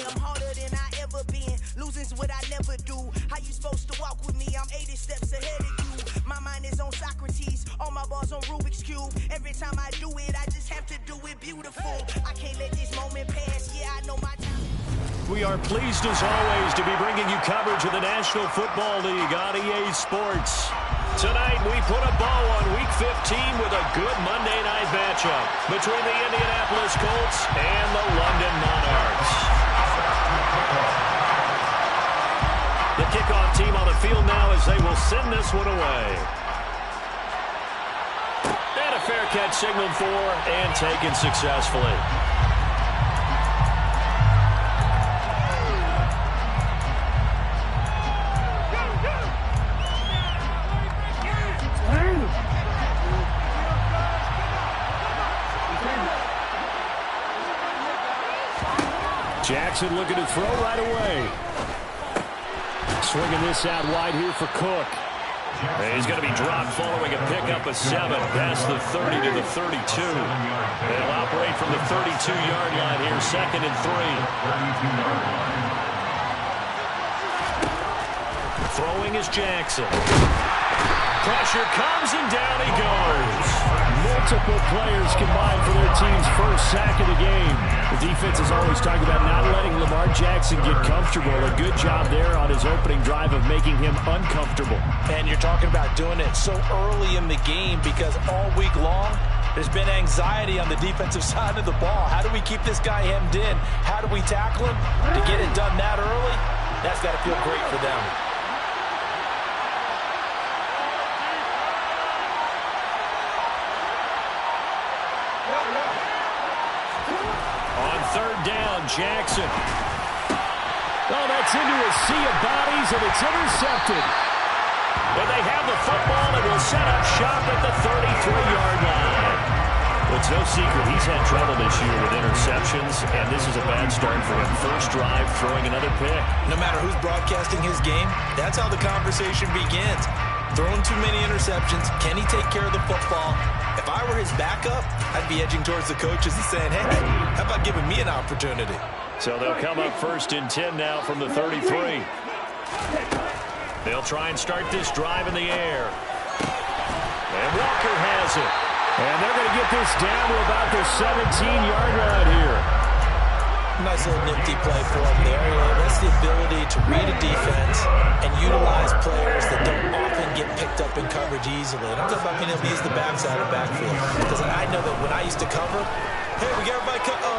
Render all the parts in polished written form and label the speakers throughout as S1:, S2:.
S1: I'm harder than I ever been. Losing's what I never do. How you supposed to walk with me? I'm 80 steps ahead of you. My mind is on Socrates, all my bars on Rubik's Cube. Every time I do it, I just have to do it beautiful. I can't let this moment pass. Yeah, I know my time.
S2: We are pleased as always to be bringing you coverage of the National Football League on EA Sports. Tonight we put a bow on Week 15 with a good Monday night matchup between the Indianapolis Colts and the London Monarchs. The kickoff team on the field now as they will send this one away. And a fair catch signaled for and taken successfully. Jackson looking to throw right away. Swinging this out wide here for Cook. And he's going to be dropped following a pickup of 7 past the 30 to the 32. They'll operate from the 32-yard line here, 2nd and 3. Throwing is Jackson. Pressure comes and down he goes. Multiple players combined for their team's first sack of the game. The defense is always talking about not letting Lamar Jackson get comfortable. A good job there on his opening drive of making him uncomfortable.
S3: And you're talking about doing it so early in the game because all week long there's been anxiety on the defensive side of the ball. How do we keep this guy hemmed in? How do we tackle him? To get it done that early, that's got to feel great for them.
S2: Third down, Jackson. Oh, that's into a sea of bodies, and it's intercepted. And they have the football and will set up shop at the 33-yard line. Well, it's no secret he's had trouble this year with interceptions, and this is a bad start for him. First drive, throwing another pick.
S3: No matter who's broadcasting his game, that's how the conversation begins. Throwing too many interceptions. Can he take care of the football? If I were his backup, I'd be edging towards the coaches and saying, hey, how about giving me an opportunity?
S2: So they'll come up 1st and 10 now from the 33. They'll try and start this drive in the air. And Walker has it. And they're going to get this down to about the 17-yard line here.
S3: Nice little nifty play for him there. That's the ability to read a defense and utilize players that don't often get picked up in coverage easily. And I'm talking about being able to use the backside of backfield. Because I know that when I used to cover, hey, we got everybody cut. Oh,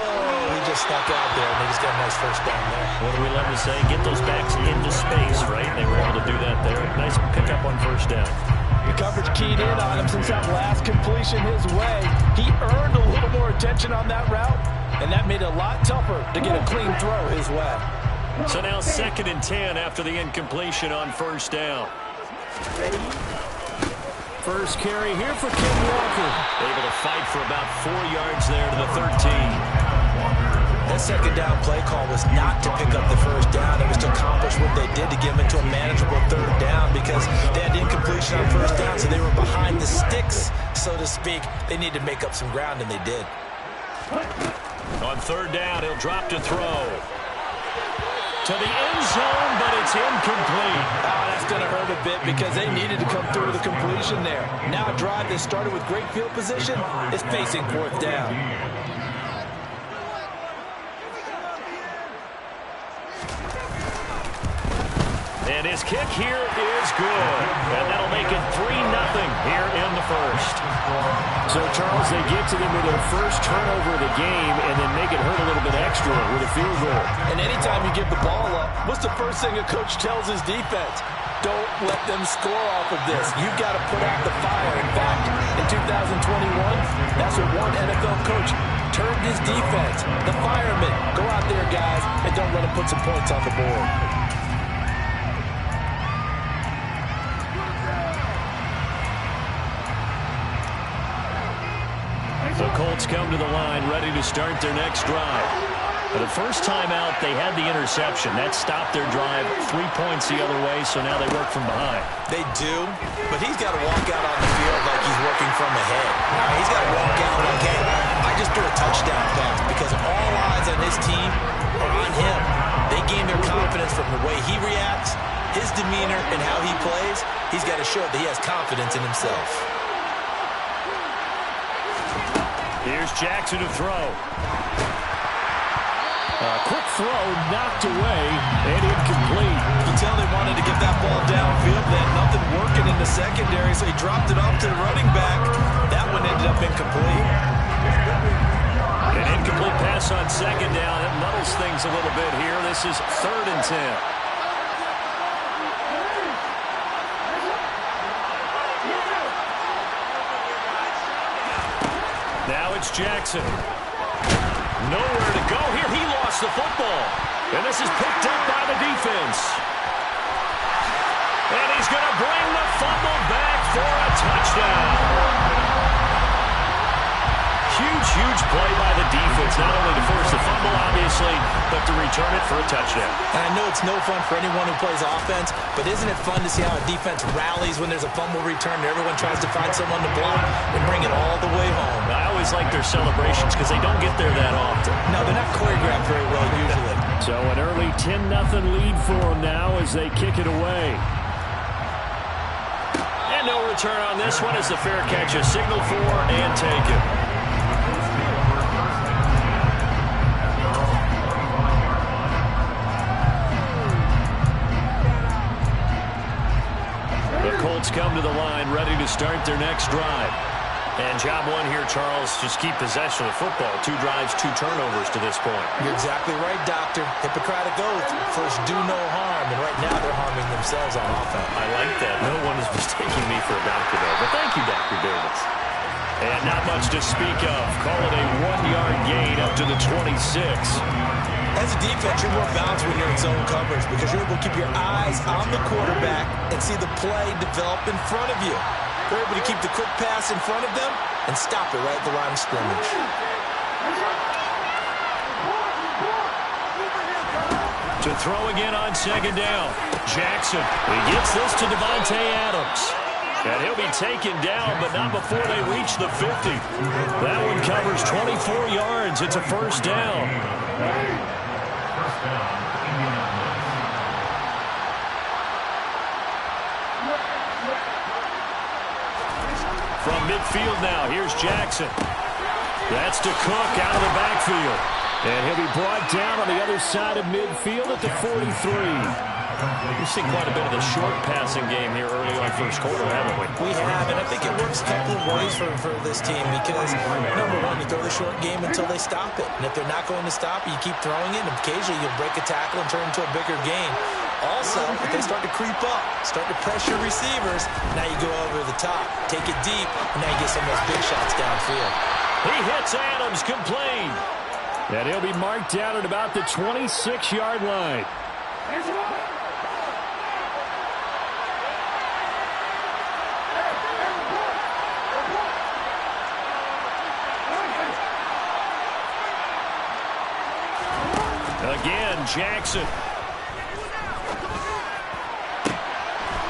S3: he just snuck out there, and they just got a nice first down there.
S2: What do we love to say? Get those backs into space, right? They were able to do that there. Nice pickup on first down.
S3: The coverage keyed in on him since that last completion his way. He earned a little more attention on that route, and that made it a lot tougher to get a clean throw his way.
S2: So now 2nd and 10 after the incompletion on first down. First carry here for Ken Walker. Able to fight for about 4 yards there to the 13.
S3: That second down play call was not to pick up the first down. It was to accomplish what they did to get them into a manageable 3rd down because they had incompletion on first down, so they were behind the sticks, so to speak. They needed to make up some ground, and they did.
S2: On 3rd down, he'll drop to throw. To the end zone, but it's incomplete.
S3: Oh, that's going to hurt a bit because they needed to come through with a completion there. Now a drive that started with great field position is facing 4th down.
S2: And his kick here is good. And that'll make it 3-0 here in the first. So, Charles, they get to them with their first turnover of the game and then make it hurt a little bit extra with a field goal.
S3: And anytime you give the ball up, what's the first thing a coach tells his defense? Don't let them score off of this. You've got to put out the fire. In fact, in 2021, that's what one NFL coach turned his defense. The firemen. Go out there, guys, and don't let them put some points on the board.
S2: The Colts come to the line ready to start their next drive. For the first time out, they had the interception. That stopped their drive 3 points the other way, so now they work from behind.
S3: They do, but he's got to walk out on the field like he's working from ahead. He's got to walk out like, hey, I just threw a touchdown pass because all eyes on this team are on him. demeanor and how he plays, he's got to show that he has confidence in himself.
S2: Here's Jackson to throw. Quick throw, knocked away, and incomplete.
S3: You can tell they wanted to get that ball downfield. They had nothing working in the secondary, so he dropped it off to the running back. That one ended up incomplete.
S2: An incomplete pass on second down. It muddles things a little bit here. This is 3rd and 10. Now it's Jackson. Nowhere to go here. He lost the football. And this is picked up by the defense. And he's going to bring the fumble back for a touchdown. Huge play by the defense, not only to force the fumble, obviously, but to return it for a touchdown.
S3: And I know it's no fun for anyone who plays offense, but isn't it fun to see how a defense rallies when there's a fumble return and everyone tries to find someone to block and bring it all the way home?
S2: I always like their celebrations because they don't get there that often.
S3: No, they're not choreographed very well usually.
S2: So an early 10-0 lead for them now as they kick it away. And no return on this one as the fair catch is signaled for and taken. Colts come to the line, ready to start their next drive. And job one here, Charles, just keep possession of the football. 2 drives, 2 turnovers to this point.
S3: You're exactly right, Doctor. Hippocratic oath. First, do no harm. And right now, they're harming themselves on offense.
S2: I like that. No one is mistaking me for a doctor, though. But thank you, Dr. Davis. And not much to speak of. Call it a 1-yard gain up to the 26.
S3: As a defense, you're more balanced when you're in zone coverage because you're able to keep your eyes on the quarterback and see the play develop in front of you. You're able to keep the quick pass in front of them and stop it right at the line of scrimmage.
S2: To throw again on second down. Jackson. He gets this to Davante Adams. And he'll be taken down, but not before they reach the 50. That one covers 24 yards. It's a first down. From midfield now, here's Jackson. That's to Cook out of the backfield. And he'll be brought down on the other side of midfield at the 43. We've seen quite a bit of the short passing game here early on first quarter, haven't we?
S3: We have, and I think it works a couple of ways for this team because, number one, you throw the short game until they stop it. And if they're not going to stop it, you keep throwing it, and occasionally you'll break a tackle and turn it into a bigger gain. Also, if they start to creep up, start to pressure receivers, now you go over the top, take it deep, and now you get some of those big shots downfield.
S2: He hits Adams, complete. And he'll be marked down at about the 26-yard line. Again, Jackson.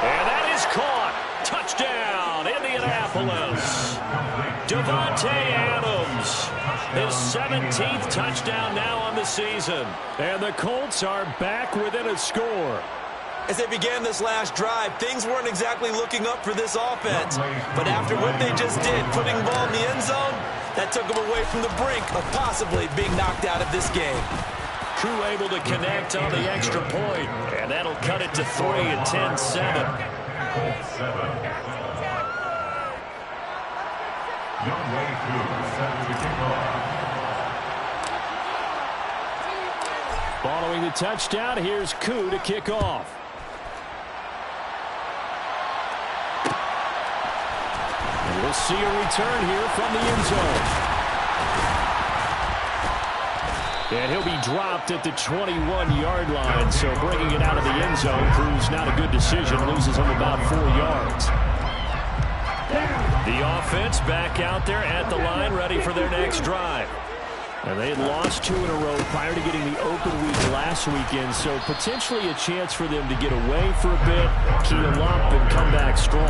S2: And that is caught. Touchdown, Indianapolis. Davante Adams. His 17th touchdown now on the season. And the Colts are back within a score.
S3: As they began this last drive, things weren't exactly looking up for this offense. But after what they just did, putting the ball in the end zone, that took them away from the brink of possibly being knocked out of this game.
S2: Crew able to connect on the extra point, and that'll cut it to 3 and 10-7. Following the touchdown, here's Koo to kick off. And we'll see a return here from the end zone. And he'll be dropped at the 21-yard line, so bringing it out of the end zone proves not a good decision, loses him about 4 yards. The offense back out there at the line, ready for their next drive. And they had lost 2 in a row prior to getting the open week last weekend, so potentially a chance for them to get away for a bit, keel up, and come back strong.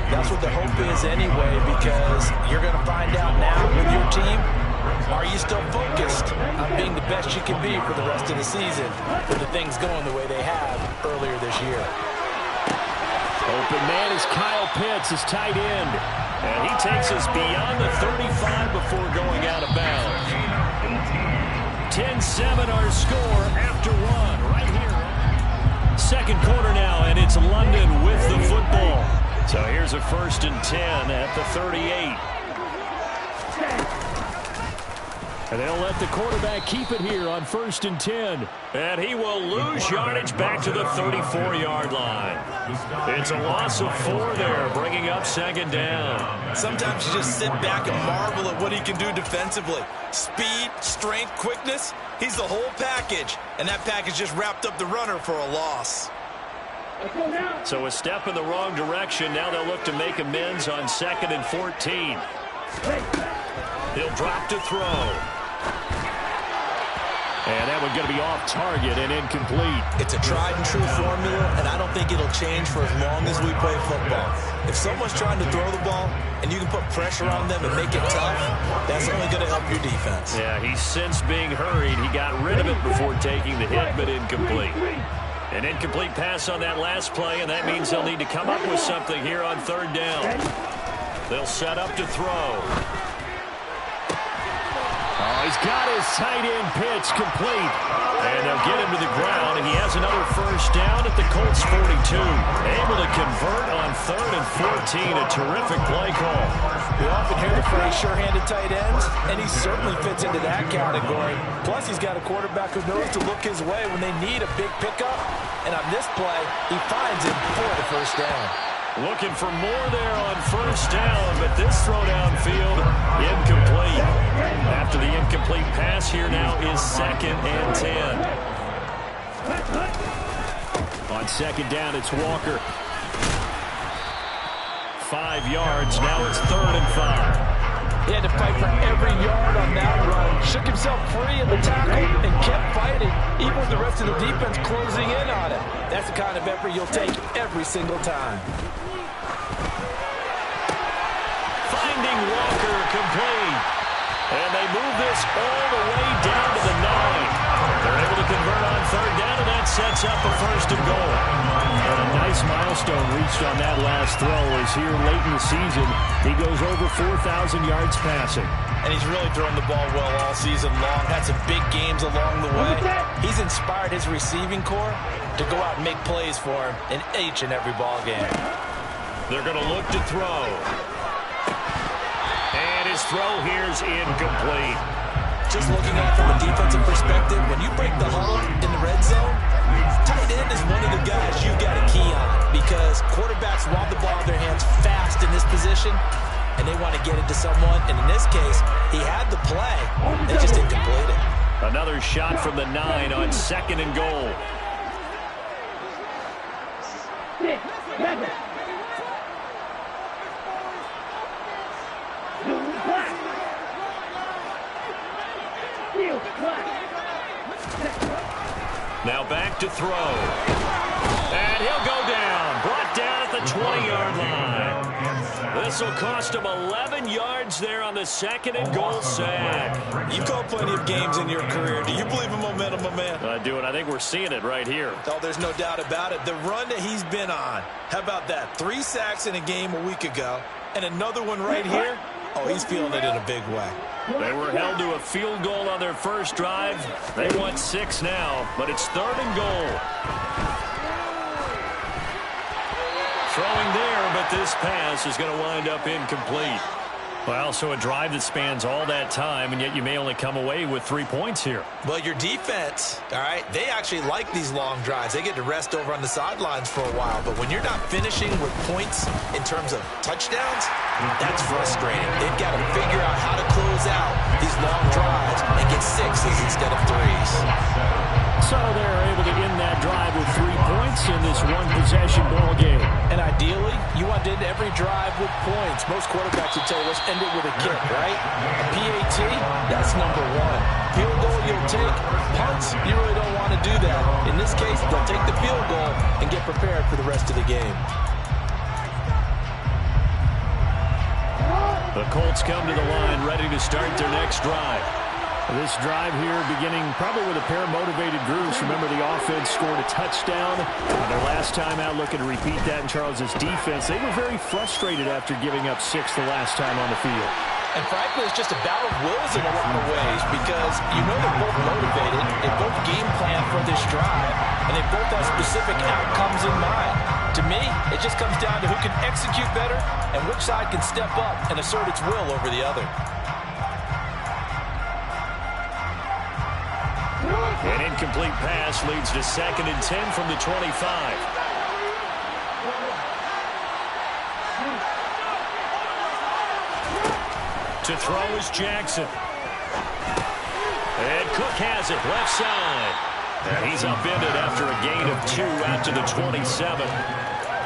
S3: That's what the hope is anyway, because you're going to find out now with your team, are you still focused on being the best you can be for the rest of the season with the things going the way they have earlier this year?
S2: Open man is Kyle Pitts, his tight end. And he takes us beyond the 35 before going out of bounds. 10-7 our score after one right here. Second quarter now, and it's London with the football. So here's a 1st and 10 at the 38. And they'll let the quarterback keep it here on 1st and 10. And he will lose yardage back to the 34-yard line. It's a loss of 4 there, bringing up 2nd down.
S3: Sometimes you just sit back and marvel at what he can do defensively. Speed, strength, quickness, he's the whole package. And that package just wrapped up the runner for a loss.
S2: So a step in the wrong direction. Now they'll look to make amends on 2nd and 14. He'll drop to throw. And that one's going to be off target and incomplete.
S3: It's a tried-and-true formula, and I don't think it'll change for as long as we play football. If someone's trying to throw the ball and you can put pressure on them and make it tough, that's only going to help your defense.
S2: Yeah, he's since being hurried. He got rid of it before taking the hit, but incomplete. An incomplete pass on that last play, and that means they'll need to come up with something here on 3rd down. They'll set up to throw. Oh, he's got his tight end pitch complete. And they'll get him to the ground, and he has another 1st down at the Colts 42. Able to convert on 3rd and 14. A terrific play call.
S3: We often hear the phrase sure-handed tight ends, and he certainly fits into that category. Plus, he's got a quarterback who knows to look his way when they need a big pickup. And on this play, he finds it for the 1st down.
S2: Looking for more there on 1st down, but this throw downfield, incomplete. After the incomplete pass, here now is 2nd and 10. On 2nd down, it's Walker. 5 yards, now it's 3rd and 5.
S4: He had to fight for every yard on that run. Shook himself free in the tackle and kept fighting, even with the rest of the defense closing in on it. That's the kind of effort you'll take every single time.
S2: Finding Walker complete. And they move this all the way down to the 9. They're able to convert on 3rd down, and that sets up a 1st and goal. And a nice milestone reached on that last throw as here late in the season, he goes over 4,000 yards passing.
S3: And he's really thrown the ball well all season long. Had some big games along the way. He's inspired his receiving corps to go out and make plays for him in each and every ball game.
S2: They're going to look to throw. And his throw here is incomplete.
S3: Just looking at it from a defensive perspective, when you break the huddle in the red zone, tight end is one of the guys you got to key on because quarterbacks want the ball in their hands fast in this position, and they want to get it to someone. And in this case, he had the play. They just didn't complete it.
S2: Another shot from the 9 on 2nd and goal. Now back to throw. And he'll go down. Brought down at the 20-yard line. This will cost him 11 yards there on the 2nd and goal sack.
S3: You've called plenty of games in your career. Do you believe in momentum, my man?
S2: I do, and I think we're seeing it right here.
S3: Oh, there's no doubt about it. The run that he's been on. How about that? 3 sacks in a game a week ago, and another one right here. Oh, he's feeling it in a big way.
S2: They were held to a field goal on their first drive. They want 6 now, but it's 3rd and goal. Throwing there, but this pass is going to wind up incomplete. Well, so a drive that spans all that time, and yet you may only come away with 3 points here.
S3: Well, your defense, all right, they actually like these long drives. They get to rest over on the sidelines for a while, but when you're not finishing with points in terms of touchdowns, that's frustrating. They've got to figure out how to close out these long drives and get 6s instead of 3s.
S2: So they're able to end that drive with 3 points in this one-possession ball game.
S4: And ideally, you want to end every drive with points. Most quarterbacks would tell you, let's end it with a kick, right? A PAT, that's number 1. Field goal you'll take. Punts, you really don't want to do that. In this case, they'll take the field goal and get prepared for the rest of the game.
S2: The Colts come to the line ready to start their next drive. This drive here beginning probably with a pair of motivated Bruce. Remember, the offense scored a touchdown. Their last time out looking to repeat that in Charles's defense. They were very frustrated after giving up 6 the last time on the field.
S4: And frankly, it's just a battle of wills in a lot of ways because you know they're both motivated. They both game plan for this drive, and they both have specific outcomes in mind. To me, it just comes down to who can execute better and which side can step up and assert its will over the other.
S2: An incomplete pass leads to 2nd and 10 from the 25. To throw is Jackson. And Cook has it left side. And he's upended after a gain of 2 out to the 27.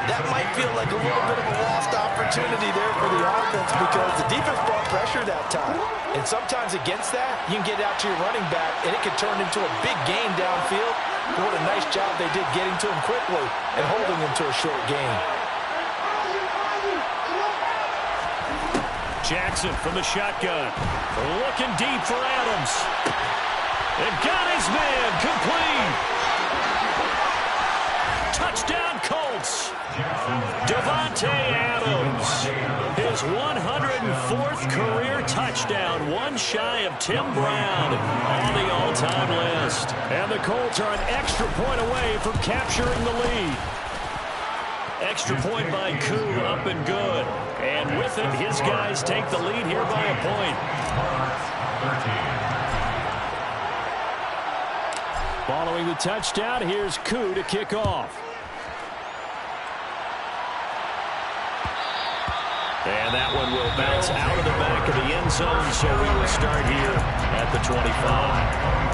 S4: That might feel like a little bit of a lost opportunity there for the offense because the defense brought pressure that time. And sometimes against that, you can get out to your running back, and it could turn into a big gain downfield. What a nice job they did getting to him quickly and holding him to a short gain.
S2: Jackson from the shotgun. Looking deep for Adams. And got his man complete. Touchdown Colts. Davante Adams. His 104th career touchdown. One shy of Tim Brown on the all-time list. And the Colts are an extra point away from capturing the lead. Extra point by Koo, up and good. And with it, his guys take the lead here by a point. Following the touchdown, here's Koo to kick off. And that one will bounce out of the back of the end zone, so we will start here at the 25.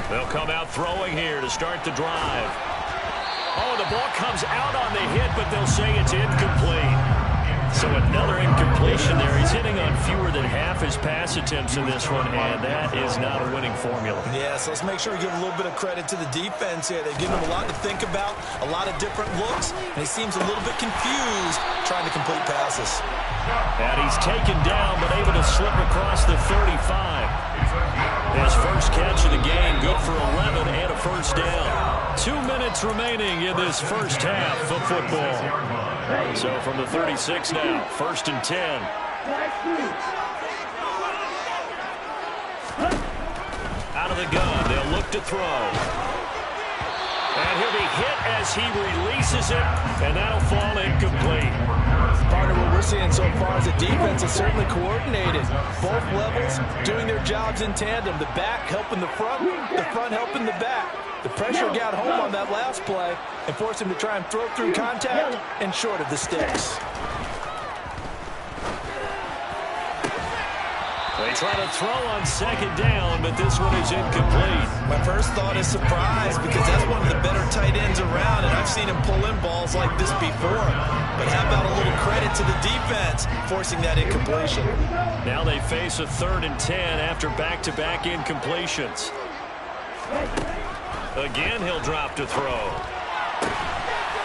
S2: They'll come out throwing here to start the drive. Oh, the ball comes out on the hit, but they'll say it's incomplete. So another incompletion there. He's hitting on fewer than half his pass attempts in this one, and that is not a winning formula.
S3: Yeah, so let's make sure we give a little bit of credit to the defense here. They've given him a lot to think about, a lot of different looks, and he seems a little bit confused trying to complete passes.
S2: And he's taken down, but able to slip across the 35. His first catch of the game, good for 11 and a first down. 2 minutes remaining in this first half of football. So from the 36 now, 1st and 10. Out of the gun, they'll look to throw. And he'll be hit as he releases it, and that'll fall incomplete.
S4: Part of what we're seeing so far is the defense is certainly coordinated. Both levels doing their jobs in tandem. The back helping the front helping the back. The pressure got home on that last play and forced him to try and throw through contact and short of the sticks.
S2: They try to throw on 2nd down, but this one is incomplete.
S3: My first thought is surprise because that's one of the better tight ends around, and I've seen him pull in balls like this before. But how about a little credit to the defense forcing that incompletion?
S2: Now they face a 3rd and 10 after back-to-back incompletions. Again, he'll drop to throw.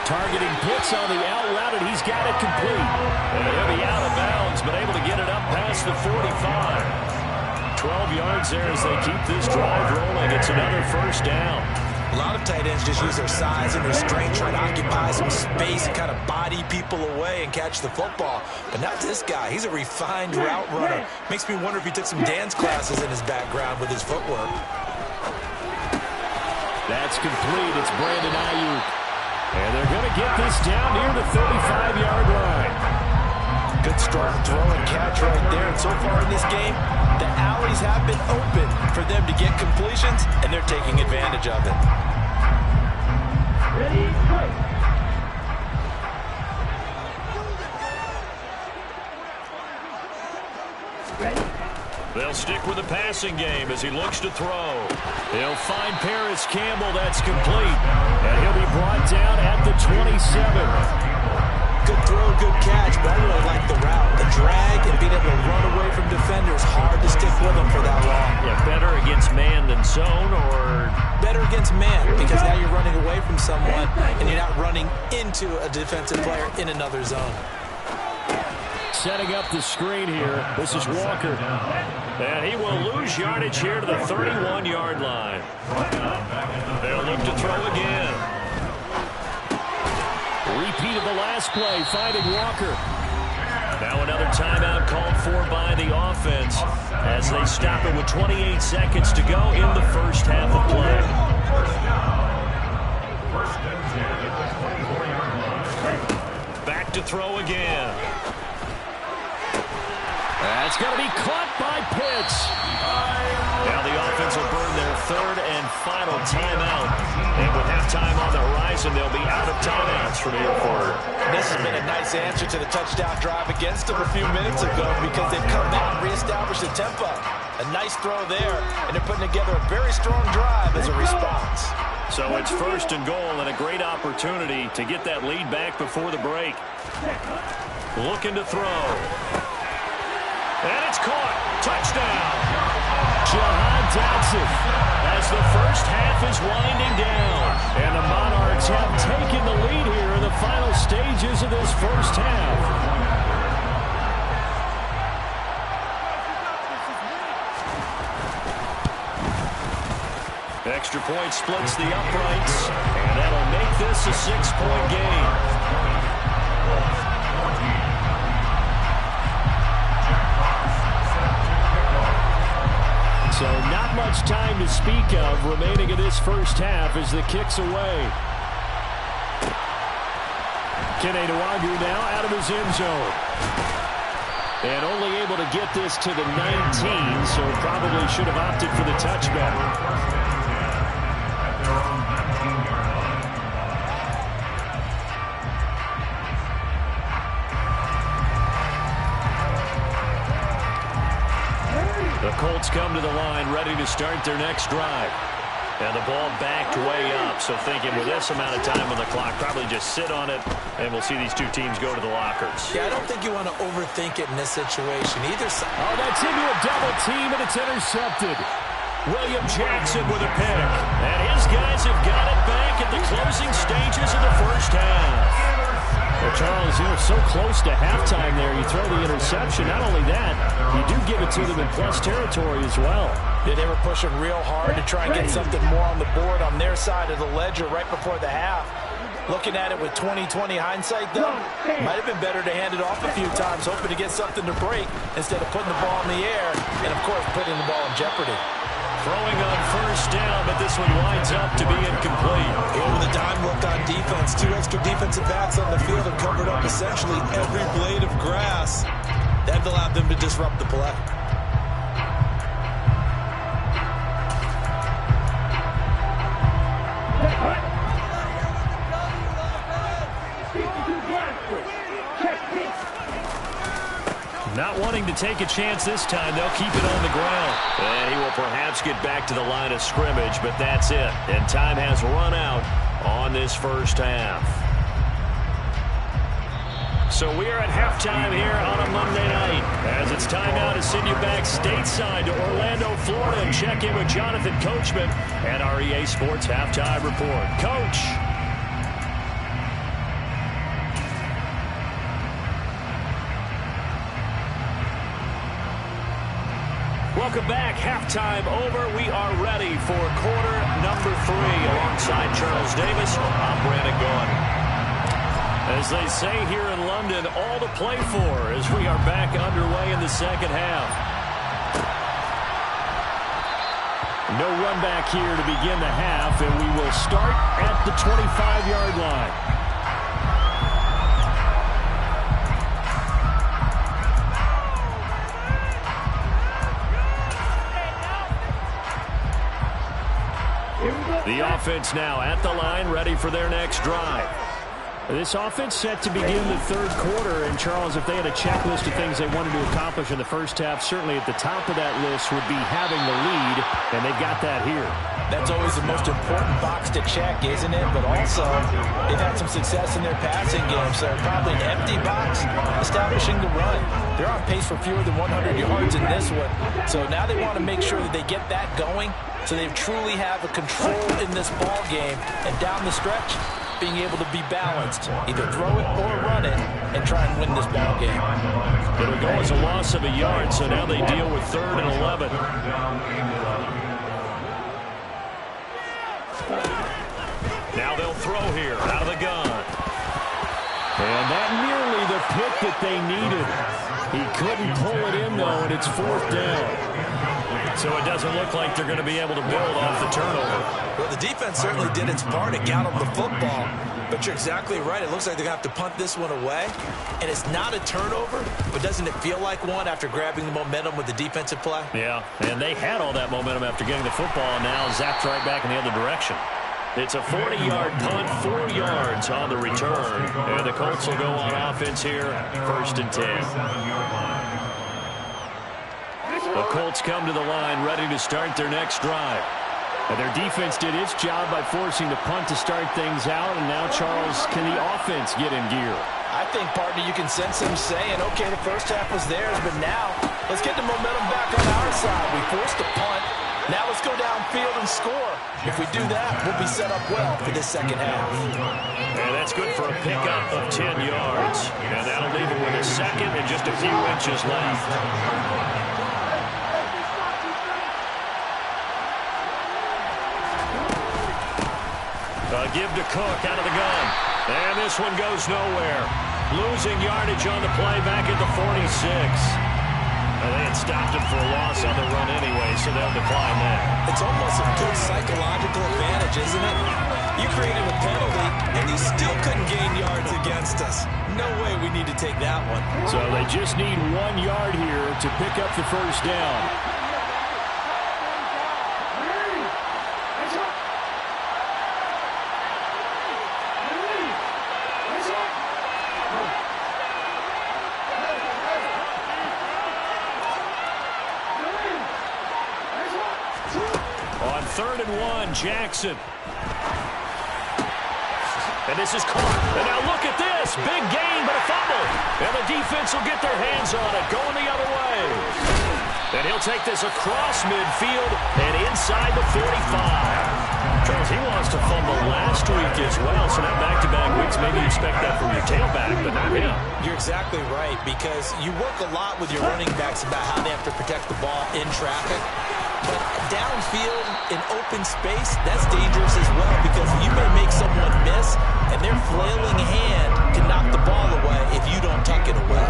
S2: Targeting Pitts on the out route, and he's got it complete. And he'll be out of bounds, but able to get it up past the 45. 12 yards there as they keep this drive rolling. It's another first down.
S3: A lot of tight ends just use their size and their strength, try to occupy some space and kind of body people away and catch the football. But not this guy. He's a refined route runner. Makes me wonder if he took some dance classes in his background with his footwork.
S2: That's complete. It's Brandon Ayuk. And they're going to get this down near the 35-yard line.
S4: Good strong throw and catch right there. And so far in this game, the alleys have been open for them to get completions, and they're taking advantage of it.
S5: Ready, go.
S2: They'll stick with the passing game as he looks to throw. He'll find Paris Campbell. That's complete. And he'll be brought down at the 27.
S3: good throw, good catch, but I really like the route. The drag and being able to run away from defenders, hard to stick with them for that long.
S2: Yeah, better against man than zone, or
S3: better against man, because now you're running away from someone and you're not running into a defensive player in another zone.
S2: Setting up the screen here. This is Walker. And he will lose yardage here to the 31-yard line. They'll look to throw again. Repeat of the last play, finding Walker. Now another timeout called for by the offense as they stop it with 28 seconds to go in the first half of play. Back to throw again. That's going to be caught by Pitts. Now the offense will burn their third and final timeout. And with halftime on the horizon, they'll be out of timeouts from here forward.
S3: This has been a nice answer to the touchdown drive against them a few minutes ago because they've come out and reestablished the tempo. A nice throw there, and they're putting together a very strong drive as a response.
S2: So it's first and goal and a great opportunity to get that lead back before the break. Looking to throw. And it's caught. Touchdown. Jahan Dotson as the first half is winding down. And the Monarchs have taken the lead here in the final stages of this first half. Extra point splits the uprights. And that'll make this a 6-point game. So not much time to speak of remaining in this first half as the kick's away. Kene Nwangwu now out of his end zone. And only able to get this to the 19, so probably should have opted for the touchback. The Colts come to the line ready to start their next drive. And the ball backed way up, so thinking with this amount of time on the clock, probably just sit on it, and we'll see these two teams go to the lockers.
S3: Yeah, I don't think you want to overthink it in this situation. Either side.
S2: Oh, that's into a double team, and it's intercepted. William Jackson with a pick. And his guys have got it back at the closing stages of the first half. Well, Charles, so close to halftime there. You throw the interception. Not only that, you do give it to them in plus territory as well.
S3: Yeah, they were pushing real hard to try and get something more on the board on their side of the ledger right before the half. Looking at it with 20/20 hindsight, though, might have been better to hand it off a few times, hoping to get something to break instead of putting the ball in the air and, of course, putting the ball in jeopardy.
S2: Throwing on first down, but this one winds up to be incomplete.
S3: Over the dime look on defense. Two extra defensive backs on the field have covered up essentially every blade of grass. That allowed them to disrupt the play.
S2: Not wanting to take a chance this time, they'll keep it on the ground. And he will perhaps get back to the line of scrimmage, but that's it. And time has run out on this first half. So we are at halftime here on a Monday night. As it's time now to send you back stateside to Orlando, Florida, and check in with Jonathan Coachman and our EA Sports Halftime Report. Coach. Welcome back. Halftime over. We are ready for quarter number 3. Alongside Charles Davis, I'm Brandon Gaudin. As they say here in London, all to play for as we are back underway in the second half. No run back here to begin the half, and we will start at the 25-yard line. The offense now at the line, ready for their next drive. This offense set to begin the third quarter. And, Charles, if they had a checklist of things they wanted to accomplish in the first half, certainly at the top of that list would be having the lead, and they've got that here. That's always the most important box to check, isn't it? But also, they've had some success in their passing game, so probably an empty box establishing the run. They're on pace for fewer than 100 yards in this one. So now they want to make sure that they get that going so they truly have a control in this ball game. And down the stretch, being able to be balanced, either throw it or run it, and try and win this ball game. It'll go as a loss of a yard, so now they deal with 3rd and 11. Now they'll throw here out of the gun. And that nearly the pick that they needed. He couldn't pull it in, though, and it's 4th down. So it doesn't look like they're going to be able to build off the turnover.
S3: Well, the defense certainly did its part to get on the football. But you're exactly right. It looks like they're going to have to punt this one away. And it's not a turnover, but doesn't it feel like one after grabbing the momentum with the defensive play?
S2: Yeah, and they had all that momentum after getting the football, and now zapped right back in the other direction. It's a 40-yard punt, 4 yards on the return. And the Colts will go on offense here, 1st and 10. The Colts come to the line ready to start their next drive. And their defense did its job by forcing the punt to start things out. And now, Charles, can the offense get in gear?
S4: I think, partner, you can sense them saying, okay, the first half was theirs, but now let's get the momentum back on our side. We forced the punt. Now let's go downfield and score. If we do that, we'll be set up well for this second half.
S2: And that's good for a pickup of 10 yards. And that'll leave it with a second and just a few inches left. Give to Cook out of the gun. And this one goes nowhere. Losing yardage on the play back at the 46. They had stopped him for a loss on the run anyway, so they'll decline that.
S3: It's almost a good psychological advantage, isn't it? You created a penalty, and you still couldn't gain yards against us. No way we need to take that one.
S2: So they just need 1 yard here to pick up the first down. On 3rd and 1, Jackson. And this is caught. And now look at this. Big gain, but a fumble. And the defense will get their hands on it, going the other way. And he'll take this across midfield and inside the 45. Charles, he wants to fumble last week as well, so now back-to-back weeks, maybe you expect that from your tailback, but not him.
S3: You're exactly right, because you work a lot with your running backs about how they have to protect the ball in traffic. But downfield in open space, that's dangerous as well, because you may make someone miss, and their flailing hand can knock the ball away if you don't tuck it away.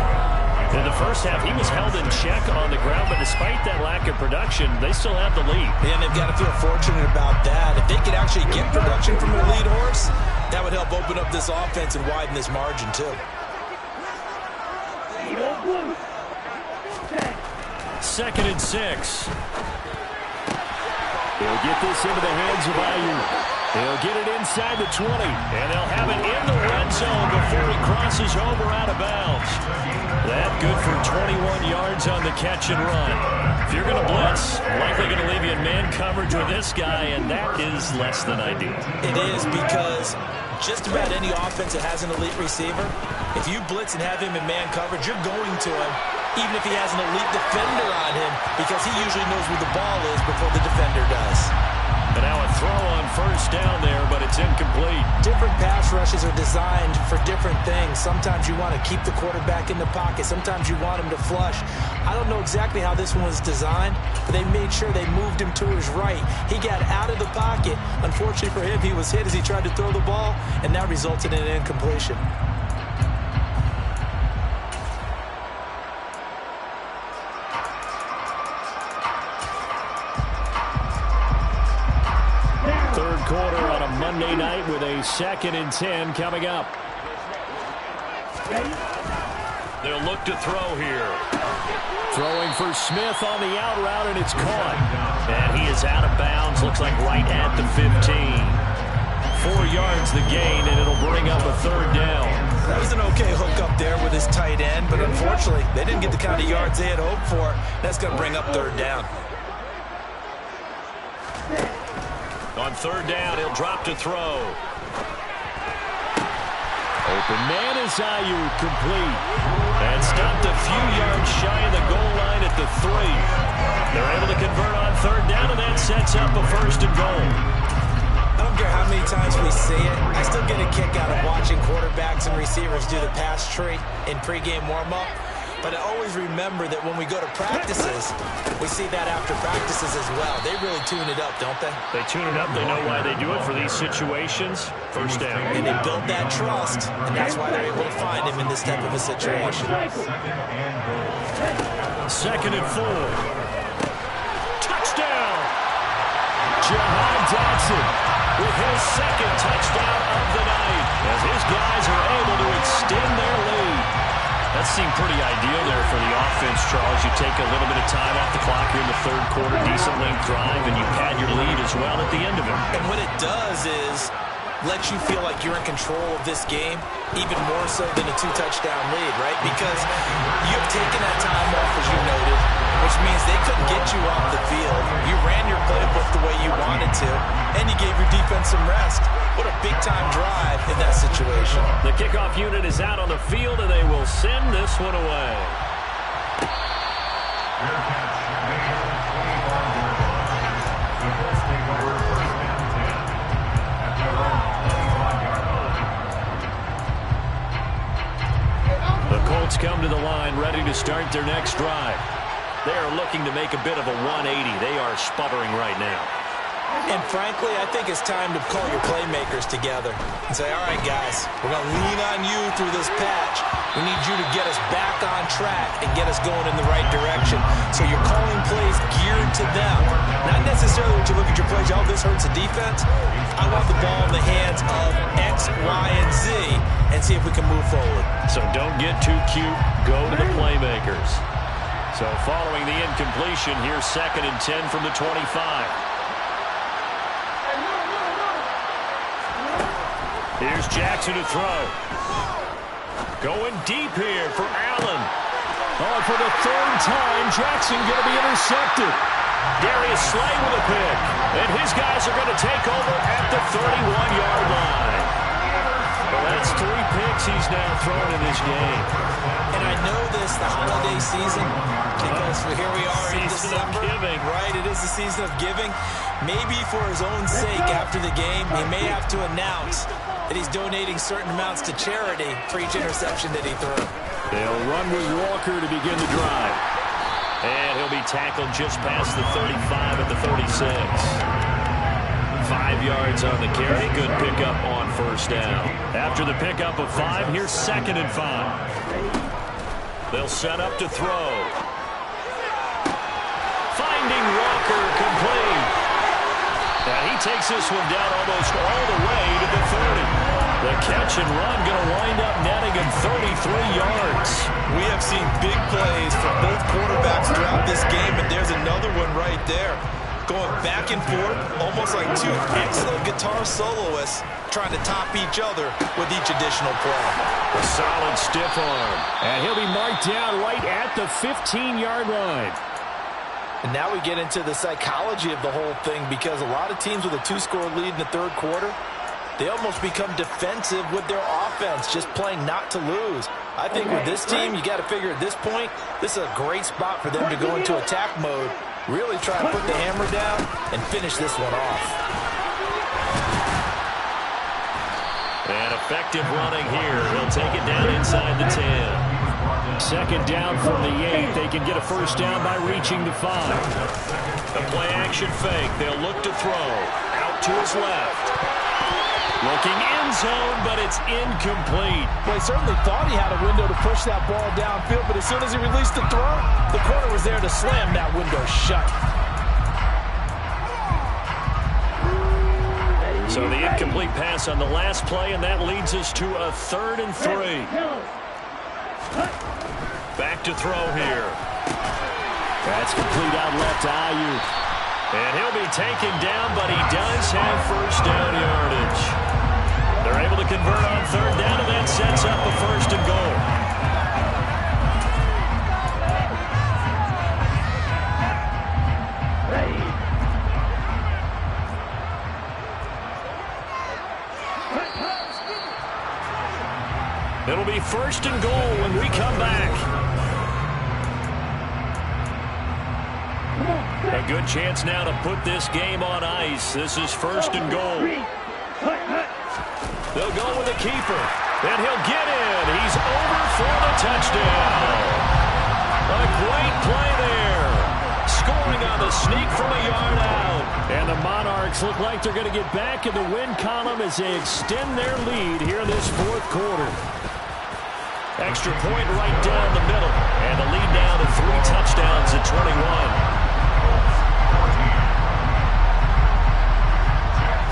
S2: In the first half, he was held in check on the ground, but despite that lack of production, they still have the lead.
S3: And they've got to feel fortunate about that. If they could actually get production from their lead horse, that would help open up this offense and widen this margin, too.
S2: 2nd and 6. He'll get this into the hands of Ayuk. He'll get it inside the 20, and they'll have it in the red zone before he crosses over out of bounds. That good for 21 yards on the catch and run. If you're going to blitz, likely going to leave you in man coverage with this guy, and that is less than ideal.
S3: It is, because just about any offense that has an elite receiver, if you blitz and have him in man coverage, you're going to him, even if he has an elite defender on him, because he usually knows where the ball is before the defender does.
S2: And now a throw on first down there, but it's incomplete.
S3: Different pass rushes are designed for different things. Sometimes you want to keep the quarterback in the pocket. Sometimes you want him to flush. I don't know exactly how this one was designed, but they made sure they moved him to his right. He got out of the pocket. Unfortunately for him, he was hit as he tried to throw the ball, and that resulted in an incompletion.
S2: Quarter on a Monday night with a 2nd and 10 coming up. They'll look to throw here. Throwing for Smith on the out route, and it's caught. And he is out of bounds. Looks like right at the 15. 4 yards the gain, and it'll bring up a 3rd down.
S3: That was an okay hook up there with his tight end, but unfortunately, they didn't get the kind of yards they had hoped for. That's going to bring up 3rd down.
S2: On 3rd down, he'll drop to throw. Open man is Ayuk, complete. And stopped a few yards shy of the goal line at the 3. They're able to convert on 3rd down, and that sets up a 1st and goal.
S3: I don't care how many times we see it. I still get a kick out of watching quarterbacks and receivers do the pass tree in pregame warm-up. But I always remember that when we go to practices, we see that after practices as well. They really tune it up, don't they?
S2: They tune it up. They know why they do it for these situations. 1st down.
S3: And they build that trust, and that's why they're able to find him in this type of a situation.
S2: 2nd and 4. Touchdown! Jahan Dotson with his 2nd touchdown of the night as his guys are able to extend their lead. That seemed pretty ideal there for the offense, Charles. You take a little bit of time off the clock here in the 3rd quarter, decent length drive, and you pad your lead as well at the end of it.
S3: And what it does is let you feel like you're in control of this game, even more so than a 2-touchdown lead, right? Because you've taken that time off, as you noted, which means they couldn't get you off the field. You ran your playbook the way you wanted to, and you gave your defense some rest. What a big-time drive in that situation.
S2: The kickoff unit is out on the field, and they will send this one away. The Colts come to the line, ready to start their next drive. They are looking to make a bit of a 180. They are sputtering right now.
S3: And frankly, I think it's time to call your playmakers together and say, all right, guys, we're going to lean on you through this patch. We need you to get us back on track and get us going in the right direction. So you're calling plays geared to them. Not necessarily when you look at your plays, oh, this hurts the defense. I want the ball in the hands of X, Y, and Z and see if we can move forward.
S2: So don't get too cute. Go to the playmakers. So following the incompletion, here's 2nd and 10 from the 25. Here's Jackson to throw. Going deep here for Allen. Oh, for the 3rd time, Jackson going to be intercepted. Darius Slay with a pick. And his guys are going to take over at the 31-yard line. Well, that's 3 picks he's now thrown in this game.
S3: And I know this, the holiday season, because here we are in December. Right, it is the season of giving. Maybe for his own sake after the game, he may have to announce that he's donating certain amounts to charity for each interception that he threw.
S2: They'll run with Walker to begin the drive. And he'll be tackled just past the 35 at the 36. 5 yards on the carry. Good pickup on 1st down. After the pickup of 5, here's 2nd and 5. They'll set up to throw. Finding Walker, complete. And he takes this one down almost all the way to the 30. The catch and run going to wind up netting him 33 yards.
S3: We have seen big plays from both quarterbacks throughout this game, and there's another one right there. Going back and forth, almost like 2 excellent guitar soloists trying to top each other with each additional play.
S2: A solid stiff arm. And he'll be marked down right at the 15-yard line.
S3: And now we get into the psychology of the whole thing, because a lot of teams with a 2-score lead in the 3rd quarter, they almost become defensive with their offense, just playing not to lose. I think with this team, you got to figure at this point, this is a great spot for them to go into attack mode, really try to put the hammer down and finish this one off.
S2: And effective running here. They'll take it down inside the 10. 2nd down from the 8. They can get a 1st down by reaching the 5. The play action fake. They'll look to throw. Out to his left. Looking end zone, but it's incomplete.
S4: Well, he certainly thought he had a window to push that ball downfield, but as soon as he released the throw, the corner was there to slam that window shut.
S2: So the incomplete pass on the last play, and that leads us to a 3rd and 3. Back to throw here. That's complete out left to Ayuk. And he'll be taken down, but he does have 1st down yardage. They're able to convert on third down, and that sets up a 1st and goal. It'll be 1st and goal when we come back. A good chance now to put this game on ice. This is 1st and goal. They'll go with the keeper, and he'll get in. He's over for the touchdown. A great play there. Scoring on the sneak from a yard out. And the Monarchs look like they're going to get back in the win column as they extend their lead here in this 4th quarter. Extra point right down the middle. And the lead down to 3 touchdowns at 21.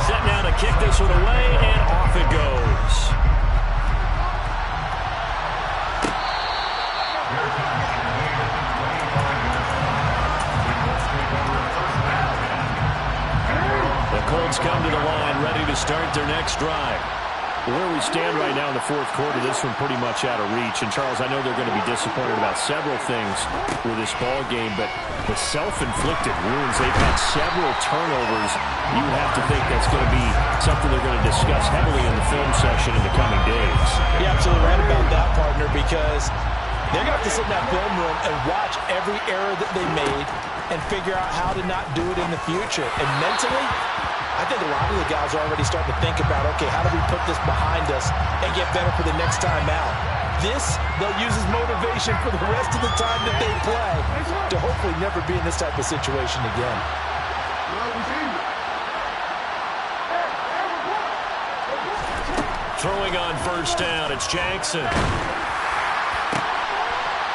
S2: Set now to kick this one away, and off it goes. The Colts come to the line, ready to start their next drive. Where we stand right now in the 4th quarter, this one pretty much out of reach. And, Charles, I know they're going to be disappointed about several things with this ball game, but the self-inflicted wounds, they've had several turnovers. You have to think that's going to be something they're going to discuss heavily in the film session in the coming days.
S3: You're absolutely right about that, partner, because they're going to have to sit in that film room and watch every error that they made and figure out how to not do it in the future. And mentally, I think a lot of the guys are already starting to think about, okay, how do we put this behind us and get better for the next time out? This, they'll use as motivation for the rest of the time that they play to hopefully never be in this type of situation again.
S2: Throwing on 1st down, it's Jackson.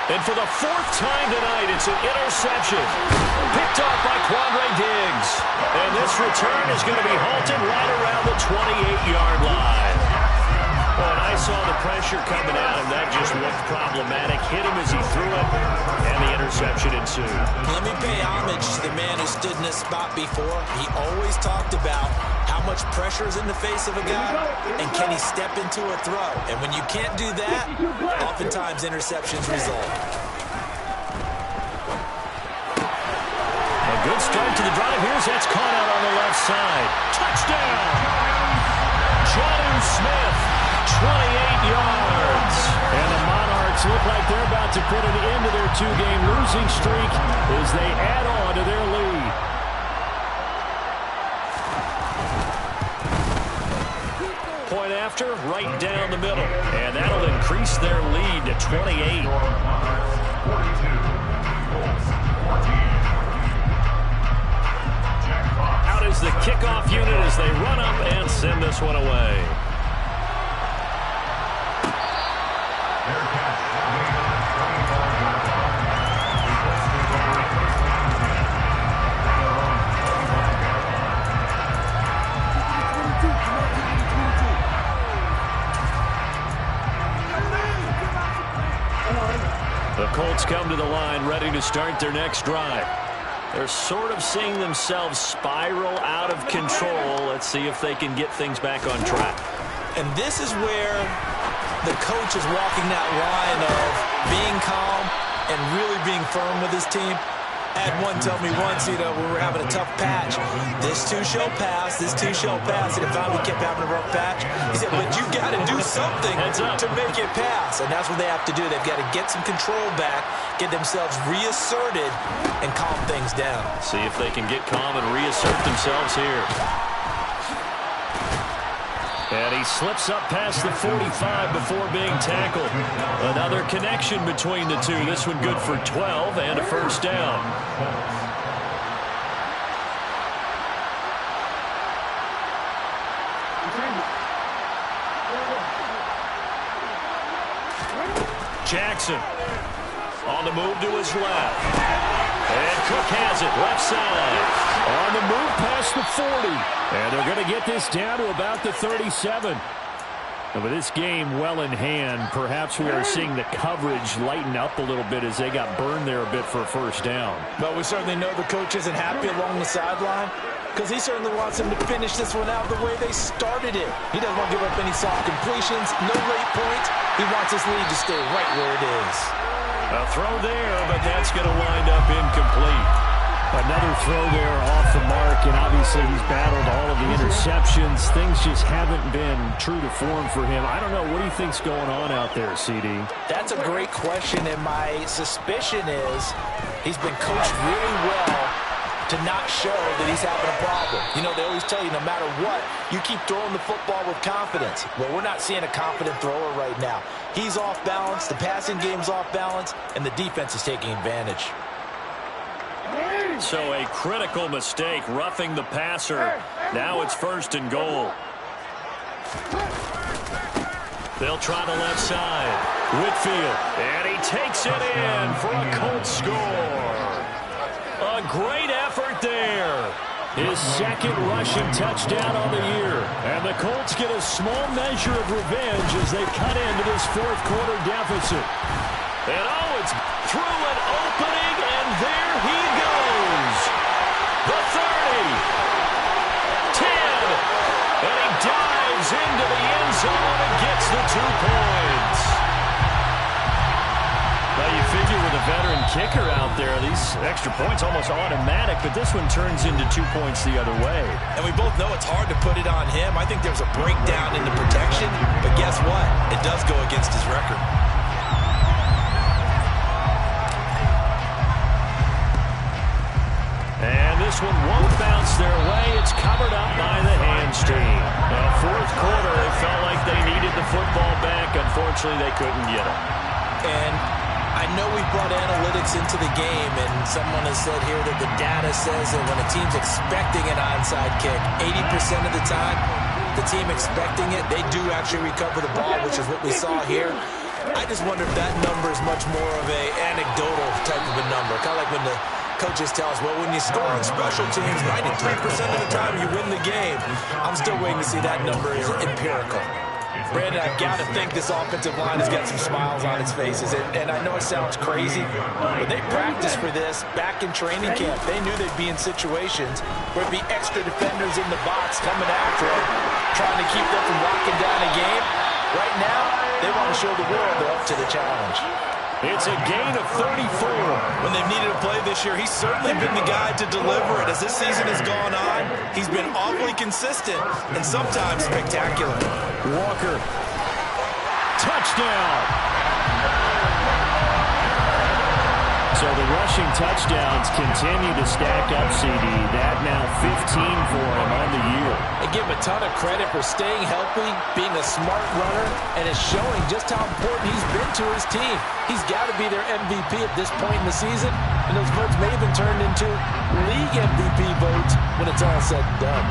S2: And for the 4th time tonight, it's an interception. Picked off by Quandre Diggs. And this return is going to be halted right around the 28-yard line. Well, and I saw the pressure coming at him. That just looked problematic. Hit him as he threw it, and the interception ensued.
S3: Let me pay homage to the man who stood in this spot before. He always talked about how much pressure is in the face of a guy, and can he step into a throw? And when you can't do that, oftentimes interceptions result.
S2: A good start to the drive. Here's that's caught out on the left side. Touchdown! Jonnu Smith, 28 yards. And the Monarchs look like they're about to put an end to their 2-game losing streak as they add on to their lead. Point after, right down the middle. And that'll increase their lead to 28. Out is the kickoff unit as they run up and send this one away. The Colts come to the line ready to start their next drive. They're sort of seeing themselves spiral out of control. Let's see if they can get things back on track.
S3: And this is where the coach is walking that line of being calm and really being firm with his team. I had one tell me once, when we were having a tough patch, this too shall pass, this too shall pass. And if I kept having a rough patch, he said, but you got to do something to make it pass. And that's what they have to do. They've got to get some control back, get themselves reasserted, and calm things down.
S2: See if they can get calm and reassert themselves here. And he slips up past the 45 before being tackled. Another connection between the two. This one good for 12 and a 1st down. Jackson on the move to his left. And Cook has it, left side. On the move past the 40. And they're going to get this down to about the 37. And with this game well in hand, perhaps we are seeing the coverage lighten up a little bit as they got burned there a bit for a 1st down.
S3: But we certainly know the coach isn't happy along the sideline.
S4: because he certainly wants them to finish this one out the way they started it. He doesn't want to give up any soft completions, no late points. He wants his lead to stay right where it is.
S2: A throw there, but that's going to wind up incomplete. Another throw there off the mark, and obviously he's battled all of the interceptions. Things just haven't been true to form for him. I don't know. What do you think's going on out there, CD?
S4: That's a great question, and my suspicion is he's been coached really well to not show that he's having a problem. You know, they always tell you no matter what, you keep throwing the football with confidence. Well, we're not seeing a confident thrower right now. He's off balance, the passing game's off balance, and the defense is taking advantage.
S2: So a critical mistake, roughing the passer. Now it's 1st and goal. They'll try the left side. Whitfield, and he takes it in for a Colts score. A great effort there. His 2nd rushing touchdown on the year. And the Colts get a small measure of revenge as they cut into this 4th quarter deficit. And oh, it's through an opening, and there he goes. The 30. 10. And he dives into the end zone and gets the 2 points. Now you figure with a veteran kicker out there, these extra points almost automatic, but this one turns into 2 points the other way.
S3: And we both know it's hard to put it on him. I think there's a breakdown in the protection, but guess what? It does go against his record.
S2: And this one won't bounce their way. It's covered up by the hamstring. Now, 4th quarter, it felt like they needed the football back. Unfortunately, they couldn't get it.
S3: And I know we brought analytics into the game, and someone has said here that the data says that when a team's expecting an onside kick, 80% of the time, the team expecting it, they do actually recover the ball, which is what we saw here. I just wonder if that number is much more of an anecdotal type of a number, kind of like when the coaches tell us, well, when you score on special teams, 93% of the time you win the game. I'm still waiting to see that number is empirical. Brandon, I've got to think this offensive line has got some smiles on its faces. And I know it sounds crazy, but they practiced for this back in training camp. They knew they'd be in situations where it'd be extra defenders in the box coming after them, trying to keep them from locking down a game. Right now, they want to show the world they're up to the challenge.
S2: It's a gain of 34.
S3: When they've needed a play this year, he's certainly been the guy to deliver it. As this season has gone on, he's been awfully consistent and sometimes spectacular.
S2: Walker. Touchdown. So the rushing touchdowns continue to stack up, CD. That now 15 for him on the year.
S4: I give him a ton of credit for staying healthy, being a smart runner, and is showing just how important he's been to his team. He's got to be their MVP at this point in the season, and those votes may have been turned into league MVP votes when it's all said and done.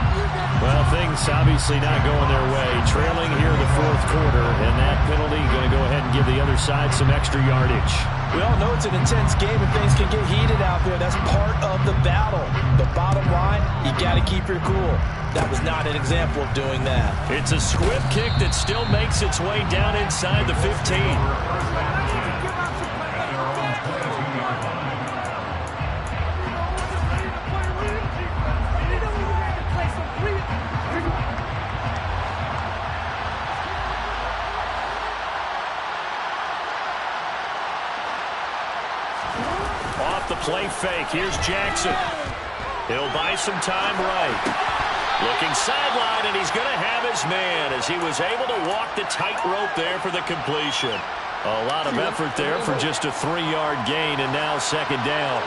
S2: Well, things obviously not going their way. Trailing here the 4th quarter, and that penalty going to go ahead and give the other side some extra yardage.
S4: We all know it's an intense game and things can get heated out there. That's part of the battle. But bottom line, you got to keep your cool. That was not an example of doing that.
S2: It's a squib kick that still makes its way down inside the 15. Off the play fake, here's Jackson. He'll buy some time right. Looking sideline, and he's going to have his man as he was able to walk the tightrope there for the completion. A lot of effort there for just a 3-yard gain, and now 2nd down.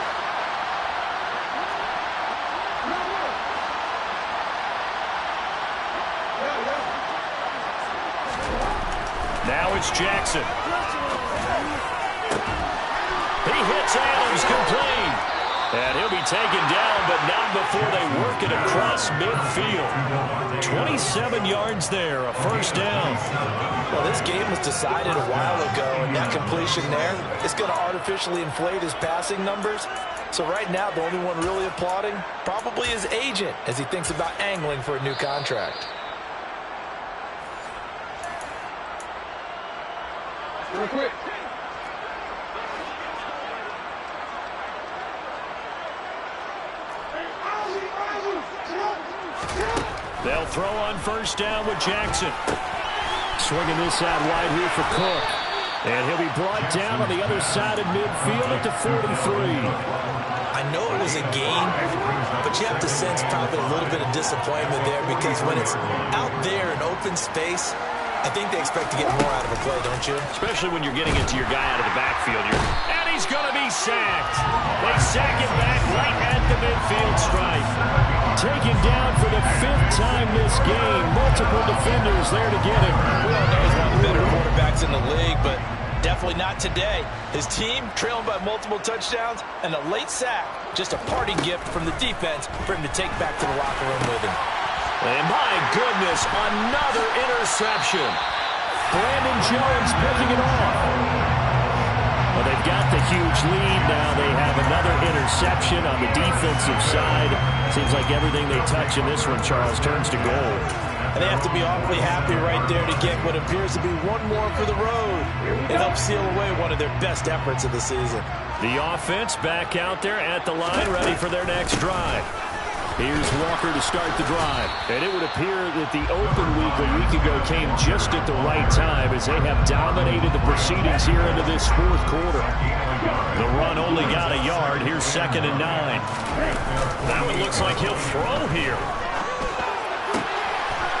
S2: Now it's Jackson. He hits Adams complete. And he'll be taken down, but not before they work it across midfield. 27 yards there, a 1st down.
S4: Well, this game was decided a while ago, and that completion there is going to artificially inflate his passing numbers. So right now, the only one really applauding probably his agent as he thinks about angling for a new contract.
S5: Real quick.
S2: throw on first down with Jackson. Swinging this out wide here for Cook. And he'll be brought down on the other side of midfield at the 43.
S3: I know it was a game, but you have to sense probably a little bit of disappointment there because when it's out there in open space, I think they expect to get more out of a play, don't you?
S2: Especially when you're getting it to your guy out of the backfield. And he's going to be sacked. They sack him back right at the midfield stripe. Taken down for the 5th time this game. Multiple defenders there to get him.
S4: We all know he's one of the better quarterbacks in the league, but definitely not today. His team trailing by multiple touchdowns and a late sack. Just a party gift from the defense for him to take back to the locker room with him.
S2: And my goodness, another interception. Brandon Jones picking it off. Well, they've got the huge lead now. They have another interception on the defensive side. Seems like everything they touch in this one, Charles, turns to gold.
S4: And they have to be awfully happy right there to get what appears to be one more for the road. It helps seal away one of their best efforts of the season.
S2: The offense back out there at the line, ready for their next drive. Here's Walker to start the drive. And it would appear that the open week a week ago came just at the right time as they have dominated the proceedings here into this 4th quarter. The run only got a yard. Here's 2nd and 9. That one looks like he'll throw here.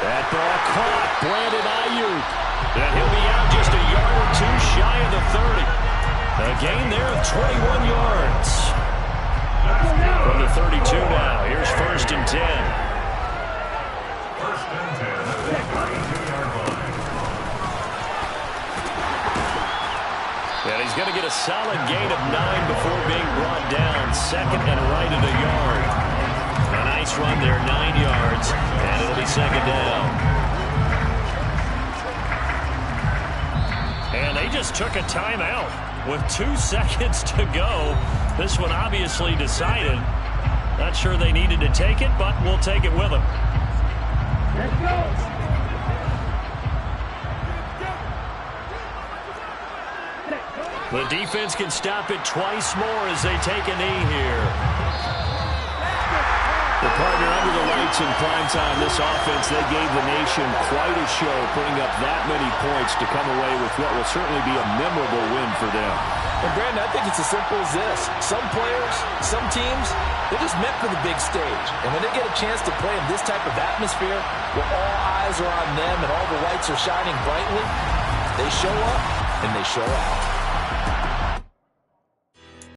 S2: That ball caught. Brandon Ayuk. And he'll be out just a yard or two shy of the 30. A gain there of 21 yards. From the 32 now. Here's 1st and 10. And he's going to get a solid gain of 9 before being brought down. 2nd and right at a yard. A nice run there, 9 yards. And it'll be 2nd down. And they just took a timeout with 2 seconds to go. This one obviously decided. Not sure they needed to take it, but we'll take it with them.
S5: Let's go.
S2: The defense can stop it twice more as they take a knee here. The partner under the lights in primetime. This offense, they gave the nation quite a show, putting up that many points to come away with what will certainly be a memorable win for them.
S4: And Brandon, I think it's as simple as this. Some players, some teams, they're just meant for the big stage. And when they get a chance to play in this type of atmosphere, where all eyes are on them and all the lights are shining brightly, they show up and they show out.